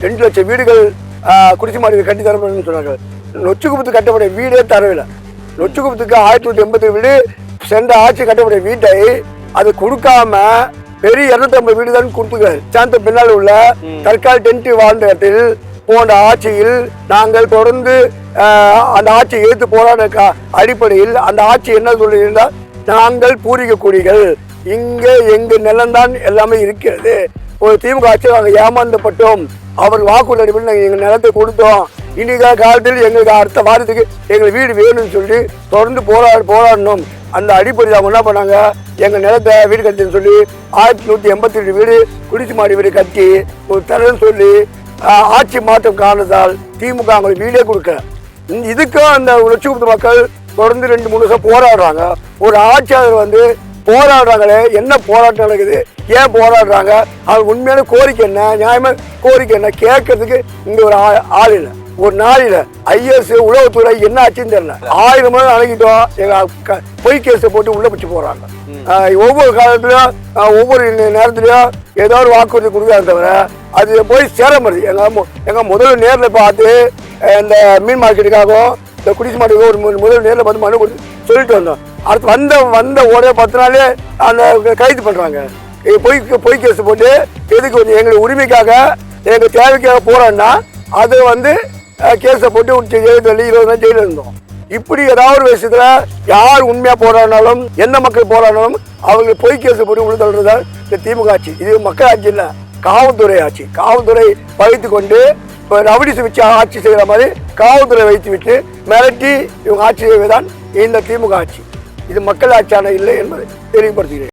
2 லட்சம் வீடுகள் குடிசைமாடிகள் கட்டி தரப்படும்னு சொன்னாங்க. நொச்சிக்குப்பத்துக்கு கட்டப்பட்ட வீடே தரவில்லை. நொச்சிக்குப்பத்துக்கு 1980 வீடு சென்ற ஆட்சி கட்டப்பட்ட வீட்டை அது கொடுக்காம பெரிய 250 வீடு தான் கொடுத்துக்கிறாரு. சாந்த பின்னால் உள்ள தற்கால டென்ட் வாழ்ந்த இடத்தில் போன்ற ஆட்சியில் நாங்கள் தொடர்ந்து அந்த ஆட்சியை எதிர்த்து போராட அடிப்படையில் அந்த ஆட்சி என்ன சொல்லியிருந்தால், நாங்கள் பூர்வீக குடிகள், இங்கே எங்க நிலம்தான் எல்லாமே இருக்கிறது. ஒரு திமுக ஆட்சியில் நாங்கள் ஏமாந்தப்பட்டோம். அவர் வாக்குறுதி அடிப்படையில் நாங்கள் எங்கள் நிலத்தை கொடுத்தோம். இன்னைக்கு காலத்தில் எங்களுக்கு அடுத்த வாரத்துக்கு எங்களுக்கு வீடு வேணும்னு சொல்லி தொடர்ந்து போராடணும். அந்த அடிப்படையில் அவங்க என்ன பண்ணாங்க, எங்கள் நிலத்தை வீடு கட்டின்னு சொல்லி 1182 வீடு குடிசைமாடி வீடு கட்டி ஒரு தரன்னு சொல்லி ஆட்சி மாற்றம் காரணத்தால் திமுக அவங்களுக்கு வீடே கொடுக்கல. இதுக்கும் அந்த நொச்சிக்குப்பத்து மக்கள் தொடர்ந்து 2-3 வருஷம் போராடுறாங்க. ஒரு ஆட்சியாளர் போராடுறாங்களே, என்ன போராட்டம் நடக்குது, ஏன் போராடுறாங்க, அவங்க உண்மையான கோரிக்கை என்ன, நியாயமான கோரிக்கை என்ன கேட்கறதுக்கு இங்கே ஒரு ஆள் இல்லை. ஒரு நாளில் ஐஎஸ் உளவுத்துறை என்ன ஆச்சுன்னு தெரியல. 1000 முறை அணுகிட்டோம். எங்கள் பொய் கேஸை போட்டு உள்ள பிடிச்சி போகிறாங்க. ஒவ்வொரு காலத்துலையும் ஒவ்வொரு நேரத்துலையும் ஏதோ ஒரு வாக்குறுதி கொடுக்காத தவிர அது போய் சேர மாதிரி. எங்கள் முதல்ல நேரில் பார்த்து இந்த மீன் மார்க்கெட்டுக்காகவும் இந்த குடிசைமாட்டுக்கு ஒரு முதல்ல நேரில் பார்த்து மனு கொடுத்து சொல்லிட்டு வந்தோம். அடுத்து வந்த ஒரே 10 நாளே அந்த கைது பண்ணுறாங்க. பொய் கேஸ் போட்டு எதுக்கு எங்களுக்கு உரிமைக்காக எங்கள் தேவைக்காக போகிறோன்னா அது கேஸை போட்டு 20 நாள் ஜெயிலில் இருந்தோம். இப்படி ஏதாவது ஒரு விஷயத்தில் யார் உண்மையாக போராடினாலும் எந்த மக்கள் போராடினாலும் அவங்களுக்கு பொய் கேஸை போட்டு உள்ள தள்ளுறதால் இந்த திமுக ஆட்சி. இது மக்கள் ஆட்சி இல்லை, காவல்துறை ஆட்சி. காவல்துறை வைத்து கொண்டு இப்போ ரவுடிஸ் வச்சு ஆட்சி செய்கிற மாதிரி காவல்துறை வைத்து விட்டு மிரட்டி இவங்க ஆட்சி செய்வதுதான் இந்த திமுக ஆட்சி. இது மக்கள் ஆட்சியான இல்லை என்பதை தெளிவுபடுத்துகிறேன்.